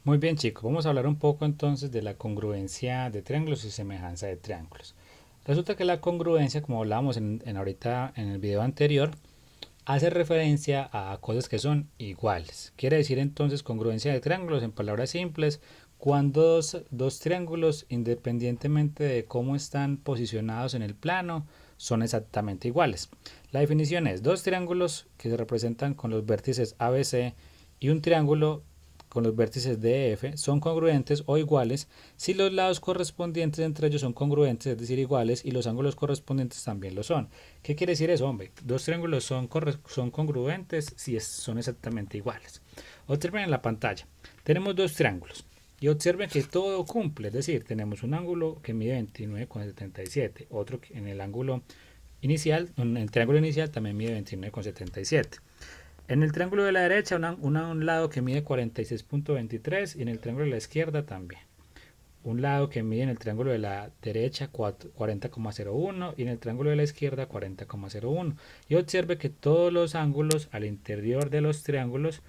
Muy bien, chicos, vamos a hablar un poco entonces de la congruencia de triángulos y semejanza de triángulos. Resulta que la congruencia, como hablábamos ahorita en el video anterior, hace referencia a cosas que son iguales. Quiere decir entonces congruencia de triángulos en palabras simples, cuando dos triángulos, independientemente de cómo están posicionados en el plano, son exactamente iguales. La definición es dos triángulos que se representan con los vértices ABC y un triángulo con los vértices D, E, F son congruentes o iguales si los lados correspondientes entre ellos son congruentes, es decir, iguales, y los ángulos correspondientes también lo son. ¿Qué quiere decir eso, hombre? Dos triángulos son congruentes si son exactamente iguales. Observen en la pantalla. Tenemos dos triángulos. Y observen que todo cumple, es decir, tenemos un ángulo que mide 29,77, otro que en el ángulo inicial, en el triángulo inicial también mide 29,77. En el triángulo de la derecha, un lado que mide 46,23 y en el triángulo de la izquierda también. Un lado que mide en el triángulo de la derecha 40,01 y en el triángulo de la izquierda 40,01. Y observe que todos los ángulos al interior de los triángulos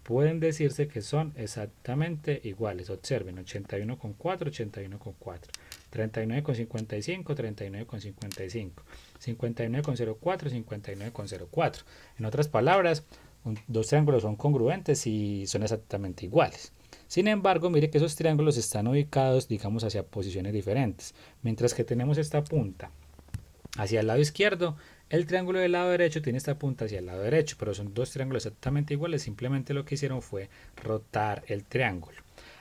pueden decirse que son exactamente iguales. Observen 81,4, 81,4, 39,55, 39,55, 59,04, 59,04. En otras palabras, dos triángulos son congruentes y son exactamente iguales. Sin embargo, mire que esos triángulos están ubicados, digamos, hacia posiciones diferentes. Mientras que tenemos esta punta hacia el lado izquierdo, el triángulo del lado derecho tiene esta punta hacia el lado derecho, pero son dos triángulos exactamente iguales, simplemente lo que hicieron fue rotar el triángulo.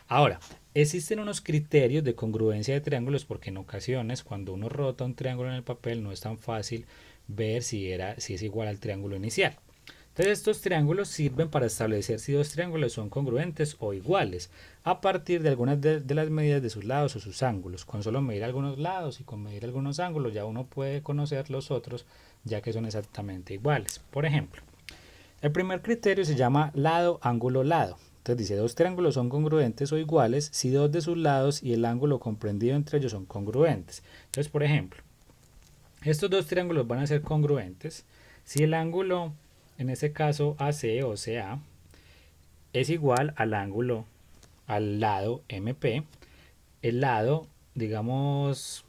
Ahora, existen unos criterios de congruencia de triángulos porque en ocasiones cuando uno rota un triángulo en el papel no es tan fácil ver si es igual al triángulo inicial. Entonces estos triángulos sirven para establecer si dos triángulos son congruentes o iguales a partir de algunas de las medidas de sus lados o sus ángulos. Con solo medir algunos lados y con medir algunos ángulos ya uno puede conocer los otros ya que son exactamente iguales. Por ejemplo, el primer criterio se llama lado, ángulo, lado. Entonces dice dos triángulos son congruentes o iguales si dos de sus lados y el ángulo comprendido entre ellos son congruentes. Entonces, por ejemplo, estos dos triángulos van a ser congruentes si el ángulo, en este caso AC o CA, es igual al lado MP, el lado, digamos,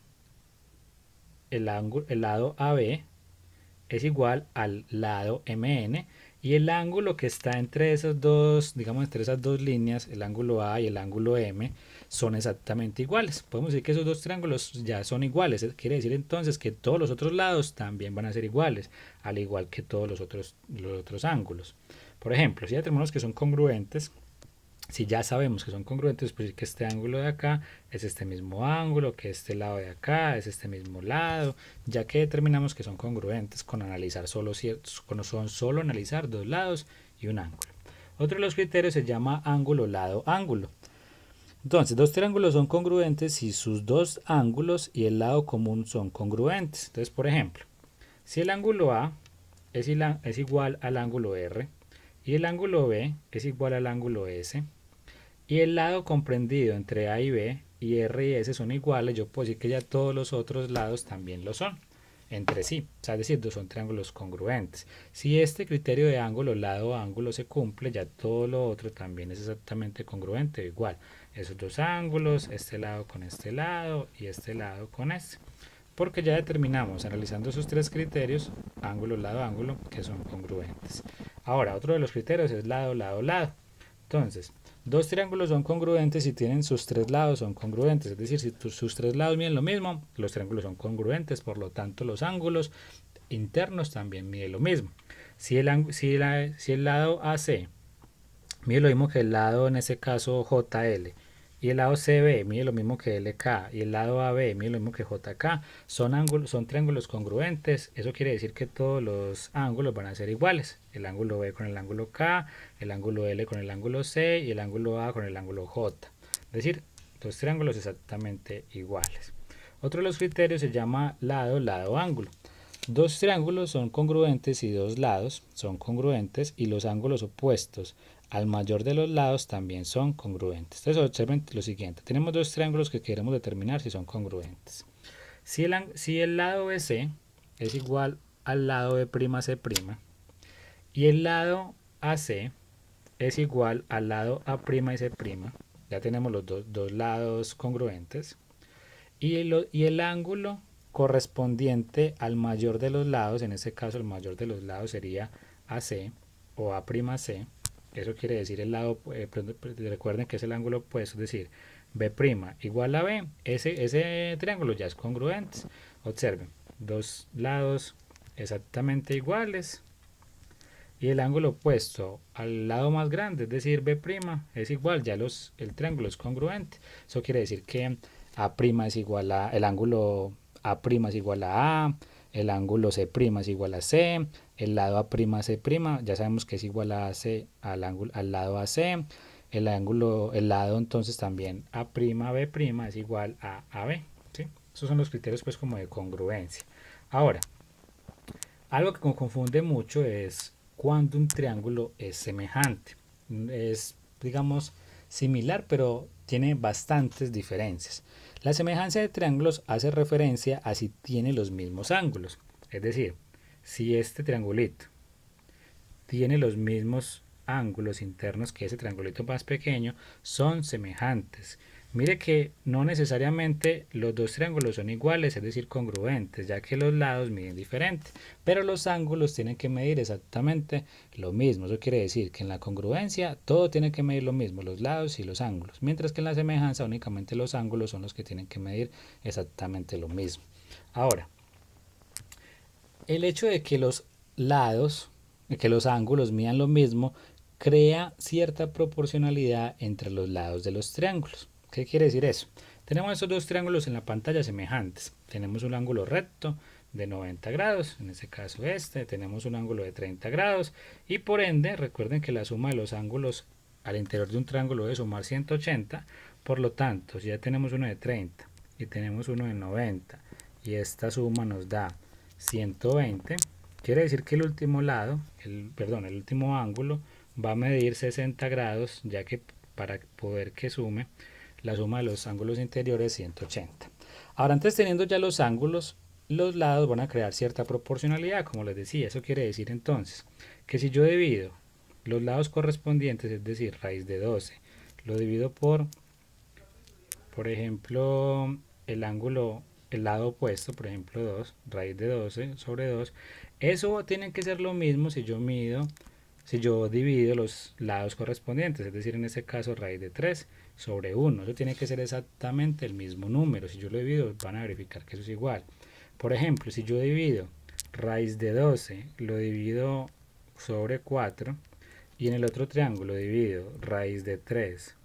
el lado AB es igual al lado MN y el ángulo que está entre esos dos, digamos, entre esas dos líneas, el ángulo A y el ángulo M, son exactamente iguales. Podemos decir que esos dos triángulos ya son iguales. Quiere decir entonces que todos los otros lados también van a ser iguales, al igual que todos los otros ángulos. Por ejemplo, si ya tenemos que son congruentes, si ya sabemos que son congruentes, pues que este ángulo de acá es este mismo ángulo, que este lado de acá es este mismo lado, ya que determinamos que son congruentes con analizar solo analizar dos lados y un ángulo. Otro de los criterios se llama ángulo, lado, ángulo. Entonces, dos triángulos son congruentes si sus dos ángulos y el lado común son congruentes. Entonces, por ejemplo, si el ángulo A es igual al ángulo R y el ángulo B es igual al ángulo S, y el lado comprendido entre A y B y R y S son iguales, yo puedo decir que ya todos los otros lados también lo son entre sí, o sea, es decir, son triángulos congruentes. Si este criterio de ángulo, lado, ángulo se cumple, ya todo lo otro también es exactamente congruente, igual. Esos dos ángulos, este lado con este lado y este lado con este. Porque ya determinamos, analizando esos tres criterios, ángulo, lado, ángulo, que son congruentes. Ahora, otro de los criterios es lado, lado, lado. Entonces, dos triángulos son congruentes si tienen sus tres lados son congruentes, es decir, si sus tres lados miden lo mismo, los triángulos son congruentes, por lo tanto los ángulos internos también miden lo mismo. Si el lado AC mide lo mismo que el lado, en ese caso, JL, y el lado CB mide lo mismo que LK, y el lado AB mide lo mismo que JK, son triángulos congruentes. Eso quiere decir que todos los ángulos van a ser iguales. El ángulo B con el ángulo K, el ángulo L con el ángulo C y el ángulo A con el ángulo J. Es decir, dos triángulos exactamente iguales. Otro de los criterios se llama lado, lado, ángulo. Dos triángulos son congruentes si dos lados son congruentes y los ángulos opuestos al mayor de los lados también son congruentes. Entonces observen lo siguiente, tenemos dos triángulos que queremos determinar si son congruentes. Si el lado BC es igual al lado B'C' y el lado AC es igual al lado A' y C', ya tenemos los dos lados congruentes, y el ángulo correspondiente al mayor de los lados, en este caso el mayor de los lados sería AC o A'C. Eso quiere decir el lado, recuerden que es el ángulo opuesto, es decir, B' igual a B. Ese triángulo ya es congruente. Observen, dos lados exactamente iguales y el ángulo opuesto al lado más grande, es decir, B' es igual, ya el triángulo es congruente. Eso quiere decir que A' es igual a, el ángulo A' es igual a, el ángulo C' es igual a C, el lado A'C', ya sabemos que es igual a AC, al lado AC, el lado entonces también A'B' es igual a AB, ¿sí? Esos son los criterios pues como de congruencia. Ahora, algo que me confunde mucho es cuando un triángulo es semejante. Es, digamos, similar, pero tiene bastantes diferencias. La semejanza de triángulos hace referencia a si tiene los mismos ángulos. Es decir, si este triangulito tiene los mismos ángulos internos que ese triangulito más pequeño, son semejantes. Mire que no necesariamente los dos triángulos son iguales, es decir, congruentes, ya que los lados miden diferente, pero los ángulos tienen que medir exactamente lo mismo. Eso quiere decir que en la congruencia todo tiene que medir lo mismo, los lados y los ángulos, mientras que en la semejanza únicamente los ángulos son los que tienen que medir exactamente lo mismo. Ahora, el hecho de que los lados, de que los ángulos midan lo mismo, crea cierta proporcionalidad entre los lados de los triángulos. ¿Qué quiere decir eso? Tenemos estos dos triángulos en la pantalla semejantes. Tenemos un ángulo recto de 90 grados, en este caso tenemos un ángulo de 30 grados y por ende recuerden que la suma de los ángulos al interior de un triángulo debe sumar 180, por lo tanto si ya tenemos uno de 30 y tenemos uno de 90 y esta suma nos da 120, quiere decir que el último lado, el último ángulo va a medir 60 grados, ya que para poder que sume, la suma de los ángulos interiores es 180. Ahora, antes teniendo ya los ángulos, los lados van a crear cierta proporcionalidad, como les decía. Eso quiere decir entonces que si yo divido los lados correspondientes, es decir, raíz de 12, lo divido por ejemplo, el lado opuesto, por ejemplo 2, raíz de 12 sobre 2, eso tiene que ser lo mismo si yo divido los lados correspondientes, es decir, en este caso raíz de 3 sobre 1, eso tiene que ser exactamente el mismo número. Si yo lo divido, van a verificar que eso es igual. Por ejemplo, si yo divido raíz de 12, lo divido sobre 4, y en el otro triángulo divido raíz de 3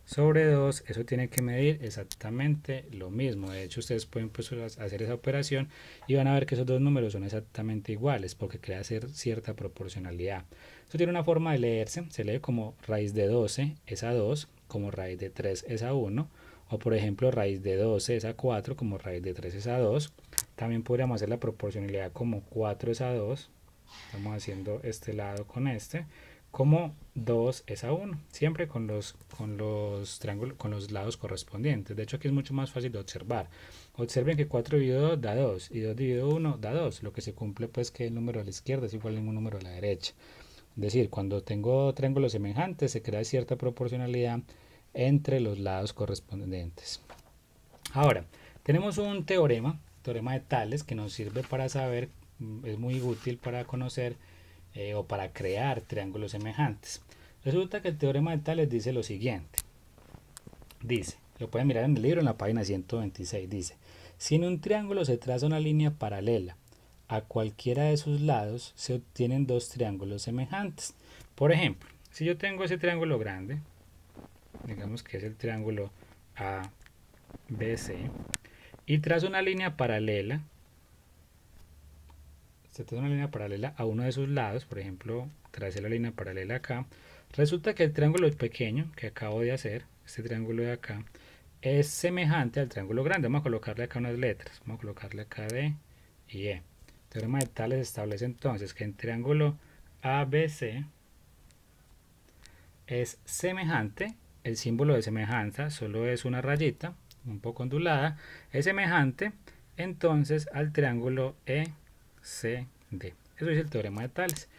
sobre 2, eso tiene que medir exactamente lo mismo. De hecho, ustedes pueden pues, hacer esa operación y van a ver que esos dos números son exactamente iguales porque crea cierta proporcionalidad. Esto tiene una forma de leerse, se lee como raíz de 12 es a 2, como raíz de 3 es a 1, o por ejemplo raíz de 12 es a 4, como raíz de 3 es a 2. También podríamos hacer la proporcionalidad como 4 es a 2, estamos haciendo este lado con este, como 2 es a 1, siempre con los triángulos, con los lados correspondientes. De hecho, aquí es mucho más fácil de observar. Observen que 4 dividido 2 da 2 y 2 dividido 1 da 2. Lo que se cumple pues que el número a la izquierda es igual a un número a la derecha. Es decir, cuando tengo triángulos semejantes se crea cierta proporcionalidad entre los lados correspondientes. Ahora, tenemos un teorema de Tales, que nos sirve para saber, es muy útil para conocer o para crear triángulos semejantes. Resulta que el teorema de Tales dice lo siguiente. Dice, lo pueden mirar en el libro en la página 126, dice, si en un triángulo se traza una línea paralela a cualquiera de sus lados, se obtienen dos triángulos semejantes. Por ejemplo, si yo tengo ese triángulo grande, digamos que es el triángulo ABC, y trazo una línea paralela, se traza una línea paralela a uno de sus lados, por ejemplo, tracé la línea paralela acá, resulta que el triángulo pequeño que acabo de hacer, este triángulo de acá, es semejante al triángulo grande. Vamos a colocarle acá unas letras, vamos a colocarle acá D y E. El teorema de Tales establece entonces que el triángulo ABC es semejante, el símbolo de semejanza solo es una rayita, un poco ondulada, es semejante entonces al triángulo ECD. Eso es el teorema de Tales.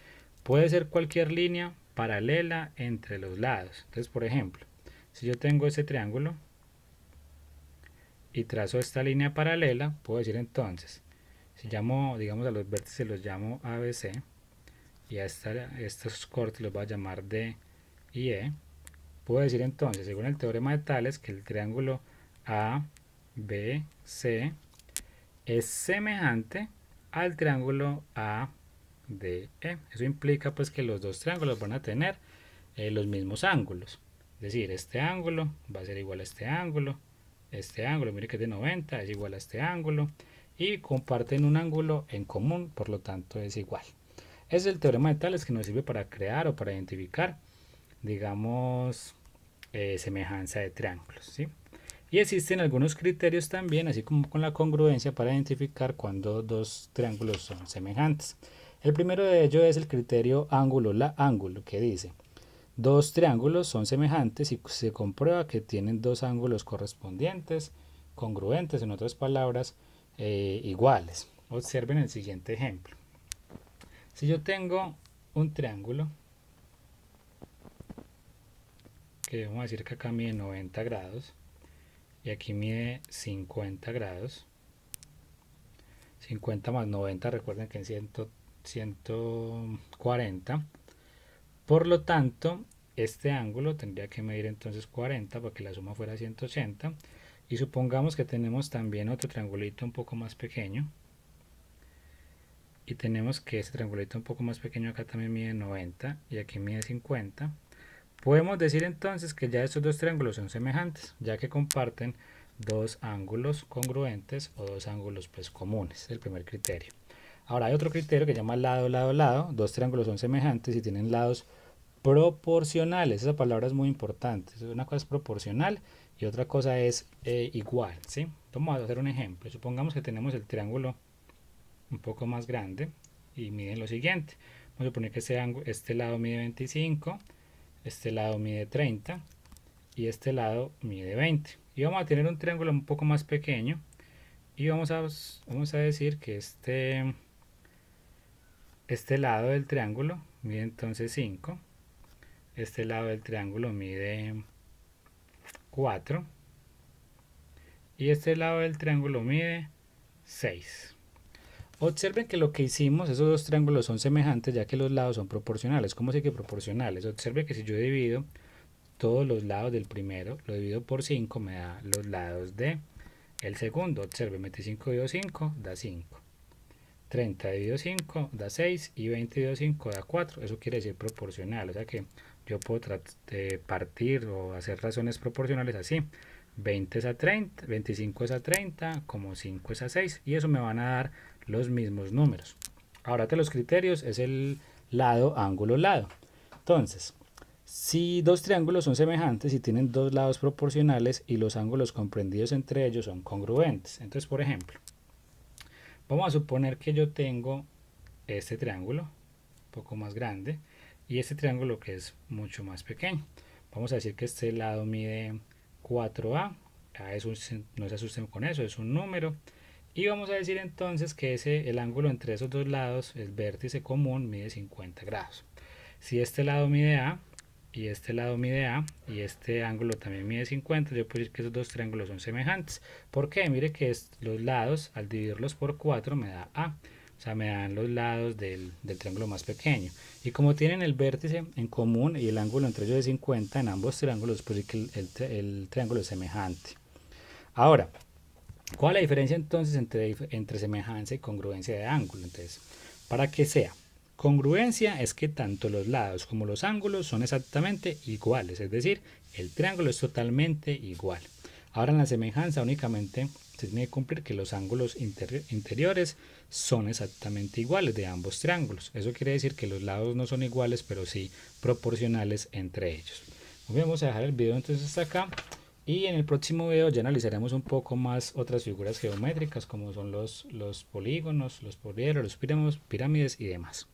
Puede ser cualquier línea paralela entre los lados. Entonces, por ejemplo, Si yo tengo ese triángulo y trazo esta línea paralela, puedo decir entonces, si llamo, digamos, a los vértices los llamo ABC y a estos cortes los voy a llamar D y E, puedo decir entonces, según el teorema de Tales, que el triángulo ABC es semejante al triángulo ADE. Eso implica pues que los dos triángulos van a tener los mismos ángulos. Es decir, este ángulo va a ser igual a este ángulo, mire que es de 90, es igual a este ángulo, y comparten un ángulo en común, por lo tanto es igual. Ese es el teorema de Tales, que nos sirve para crear o para identificar, digamos, semejanza de triángulos, ¿sí? Y existen algunos criterios también, así como con la congruencia, para identificar cuando dos triángulos son semejantes. El primero de ellos es el criterio ángulo, que dice: dos triángulos son semejantes y se comprueba que tienen dos ángulos correspondientes, congruentes, en otras palabras, iguales. Observen el siguiente ejemplo. Si yo tengo un triángulo, que vamos a decir que acá mide 90 grados, y aquí mide 50 grados, 50 más 90, recuerden que en 140, por lo tanto, este ángulo tendría que medir entonces 40 para que la suma fuera 180, y supongamos que tenemos también otro triangulito un poco más pequeño, y tenemos que este triangulito un poco más pequeño acá también mide 90 y aquí mide 50. Podemos decir entonces que ya estos dos triángulos son semejantes, ya que comparten dos ángulos congruentes o dos ángulos pues comunes, es el primer criterio. Ahora hay otro criterio que se llama lado, lado, lado. Dos triángulos son semejantes y tienen lados proporcionales. Esa palabra es muy importante. Una cosa es proporcional y otra cosa es igual, ¿sí? Vamos a hacer un ejemplo. Supongamos que tenemos el triángulo un poco más grande y miden lo siguiente. Vamos a suponer que este lado mide 25, este lado mide 30 y este lado mide 20. Y vamos a tener un triángulo un poco más pequeño y vamos a decir que este lado del triángulo mide entonces 5, este lado del triángulo mide 4 y este lado del triángulo mide 6. Observen que lo que hicimos, esos dos triángulos son semejantes ya que los lados son proporcionales. ¿Cómo sé que proporcionales? Observe que si yo divido todos los lados del primero, lo divido por 5, me da los lados de el segundo. Observe, 25 dividido 5 da 5. 30 dividido 5 da 6 y 20 dividido 5 da 4. Eso quiere decir proporcional, o sea que yo puedo partir o hacer razones proporcionales así. 20 es a 30, 25 es a 30, como 5 es a 6, y eso me van a dar los mismos números. Ahora de los criterios es el lado, ángulo, lado. Entonces, si dos triángulos son semejantes y tienen dos lados proporcionales y los ángulos comprendidos entre ellos son congruentes. Entonces, por ejemplo, vamos a suponer que yo tengo este triángulo un poco más grande y este triángulo que es mucho más pequeño. Vamos a decir que este lado mide 4A, no se asusten con eso, es un número. Y vamos a decir entonces que el ángulo entre esos dos lados, el vértice común, mide 50 grados. Si este lado mide A y este lado mide A y este ángulo también mide 50, yo puedo decir que esos dos triángulos son semejantes. ¿Por qué? Mire que los lados, al dividirlos por 4 me da A. O sea, me dan los lados del triángulo más pequeño. Y como tienen el vértice en común y el ángulo entre ellos es 50 en ambos triángulos, pues que el triángulo es semejante. Ahora, ¿cuál es la diferencia entonces entre semejanza y congruencia de ángulo? Entonces, para que sea congruencia es que tanto los lados como los ángulos son exactamente iguales, es decir, el triángulo es totalmente igual. Ahora en la semejanza únicamente se tiene que cumplir que los ángulos interiores son exactamente iguales de ambos triángulos. Eso quiere decir que los lados no son iguales, pero sí proporcionales entre ellos. Vamos a dejar el video entonces hasta acá. Y en el próximo video ya analizaremos un poco más otras figuras geométricas como son los polígonos, los polieros, los pirámides y demás.